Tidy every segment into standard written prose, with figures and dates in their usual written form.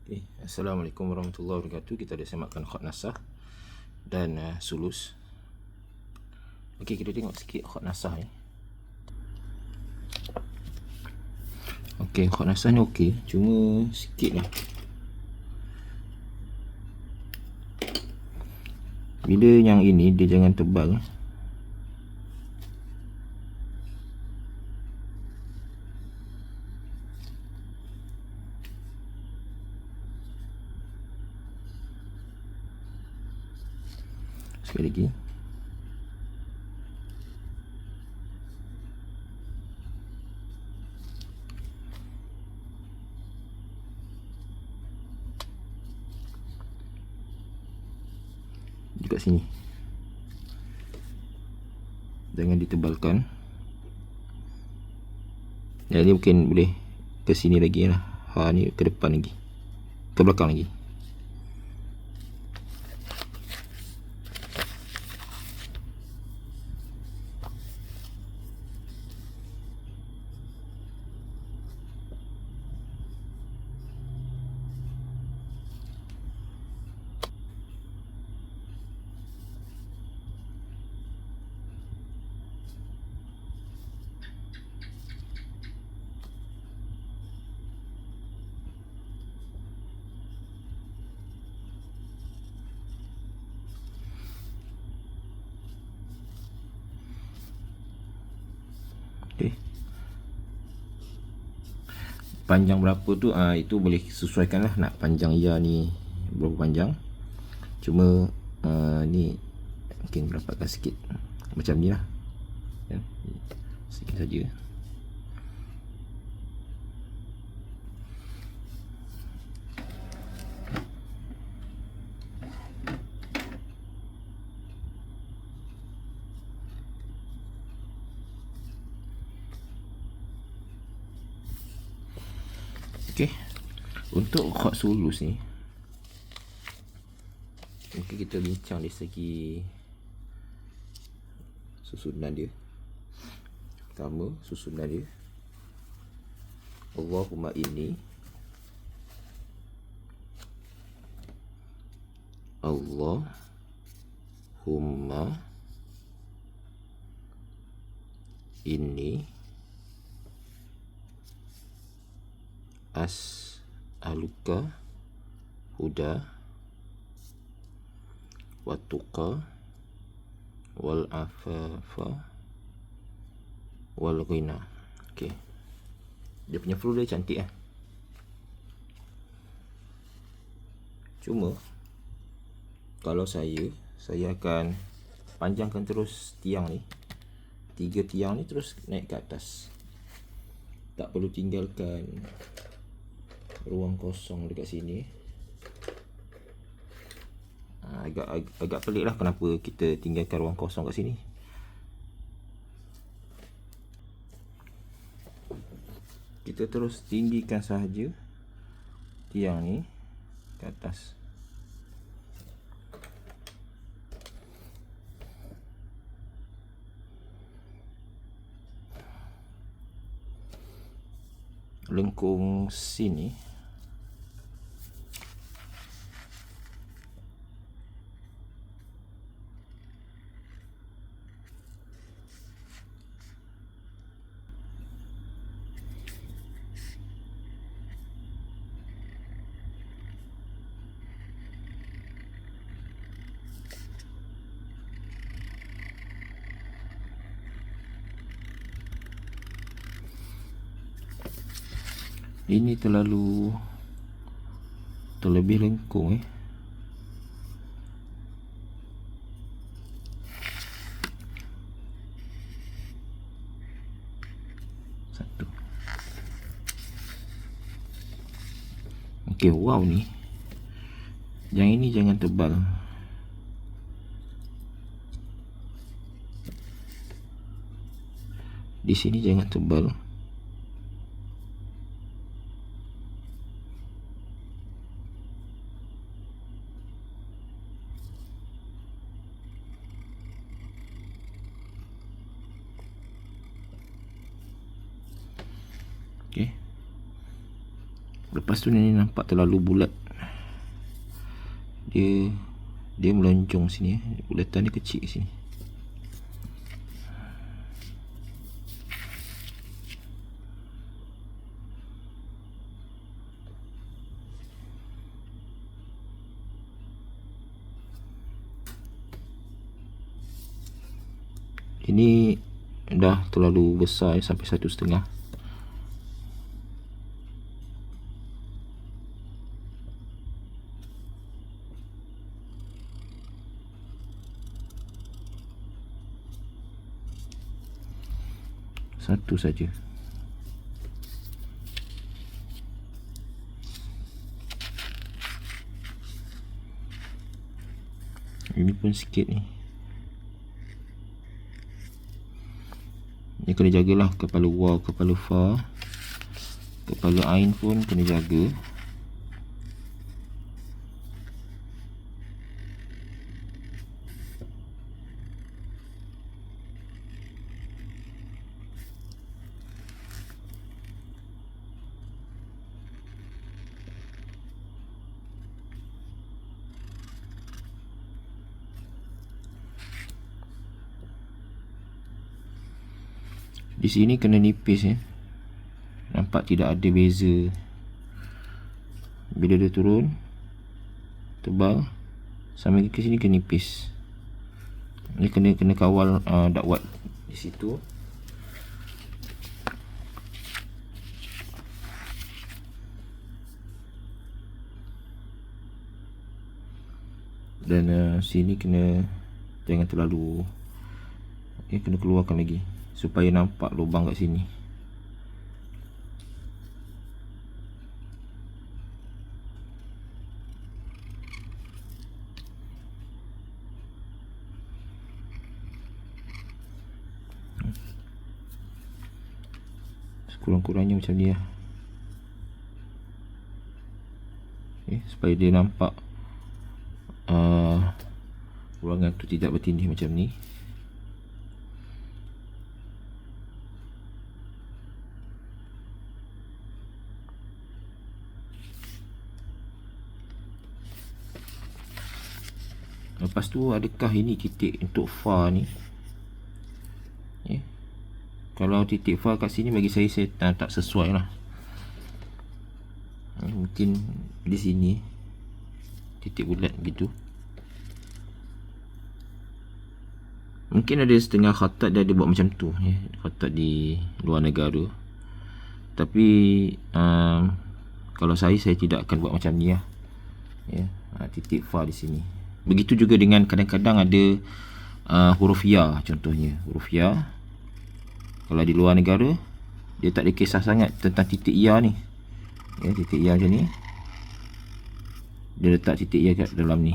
Okay. Assalamualaikum warahmatullahi wabarakatuh. Kita dah semakkan khot nasah dan sulus. Okey, kita tengok sikit khot nasah ni. Okey, khot nasah ni okey, cuma sikit lah. Bila yang ini dia jangan tebal. Sekali lagi. Dekat sini. Jangan ditebalkan. Ya, ni mungkin boleh ke sini lagi lah. Ha, ni ke depan lagi. Ke belakang lagi. Okay. Panjang berapa tu itu boleh sesuaikan lah, nak panjang ia ni berapa panjang. Cuma ni mungkin berapatkan sikit macam ni lah ya. Sikit saja. Okey, untuk khot sulus ni mungkin kita bincang dari segi susunan dia. Pertama, susunan dia Allahumma inni, Allahumma inni as'aluka huda wa tuqa wal afafa wal ghina. Okey, dia punya flow dia cantik lah. Cuma kalau saya akan panjangkan terus tiang ni, 3 tiang ni terus naik ke atas. Tak perlu tinggalkan ruang kosong dekat sini. Agak pelik lah kenapa kita tinggalkan ruang kosong kat sini. Kita terus tinggikan sahaja tiang ni ke atas. Lengkung sini ini terlebih lengkung satu. Okey, wow ni. Yang ini jangan tebal. Di sini jangan tebal. Okey. Lepas tu ni nampak terlalu bulat, dia melonjong sini. Bulatan dia kecil sini. Ini dah terlalu besar sampai 1,5. Satu saja. Ini pun sikit ni. Ni kena jagalah kepala waw, kepala fa, kepala ain pun kena jaga. Di sini kena nipis ya. Nampak tidak ada beza. Bila dia turun tebal, sampai ke sini kena nipis. Ni kena kawal dakwat di situ. Dan sini kena jangan terlalu, kena keluarkan lagi supaya nampak lubang kat sini. Sekurang-kurangnya macam ni lah. Supaya dia nampak ruangan tu tidak bertindih macam ni. Lepas tu adakah ini titik untuk fa ni? Kalau titik fa kat sini bagi saya tak sesuai lah. Mungkin di sini titik bulat gitu. Mungkin ada setengah khatat dia ada buat macam tu khatat di luar negara. Tapi kalau saya tidak akan buat macam ni lah. Titik fa di sini. Begitu juga dengan kadang-kadang ada huruf ya, contohnya huruf ya. Kalau di luar negara dia tak ada kisah sangat tentang titik ya ni. Titik ya macam ni, dia letak titik ya kat dalam ni.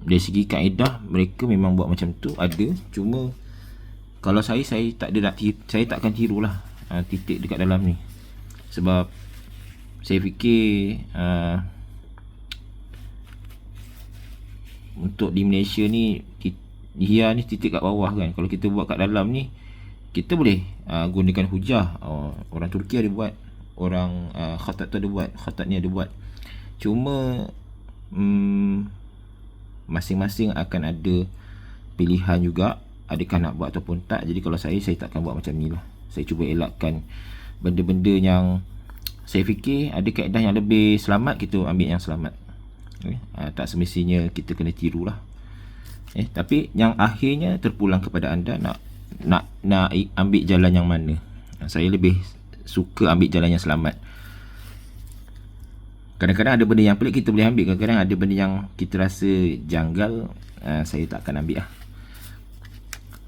Dari segi kaedah mereka memang buat macam tu ada. Cuma kalau saya tak ada saya tak akan tirulah titik dekat dalam ni. Sebab saya fikir untuk di Malaysia ni ya ni titik kat bawah kan. Kalau kita buat kat dalam ni, kita boleh gunakan hujah. Orang Turki ada buat, orang khatat tu ada buat, khatat ni ada buat. Cuma masing-masing akan ada pilihan juga, adakah nak buat ataupun tak. Jadi kalau saya tak akan buat macam ni lah. Saya cuba elakkan benda-benda yang saya fikir ada kaedah yang lebih selamat, kita ambil yang selamat. Tak semestinya kita kena tiru lah. Tapi yang akhirnya terpulang kepada anda nak ambil jalan yang mana. Saya lebih suka ambil jalan yang selamat. Kadang-kadang ada benda yang pelik kita boleh ambil, kadang-kadang ada benda yang kita rasa janggal, saya tak akan ambil lah.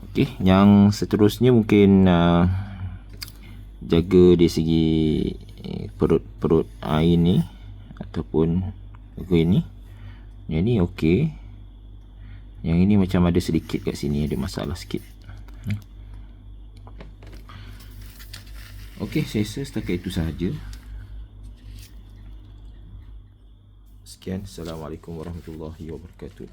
Okey, yang seterusnya mungkin jaga dari segi perut air ni ataupun ini. Yang ni okey. Yang ini macam ada sedikit kat sini, ada masalah sikit. Okey, saya rasa setakat itu sahaja. Sekian, Assalamualaikum warahmatullahi wabarakatuh.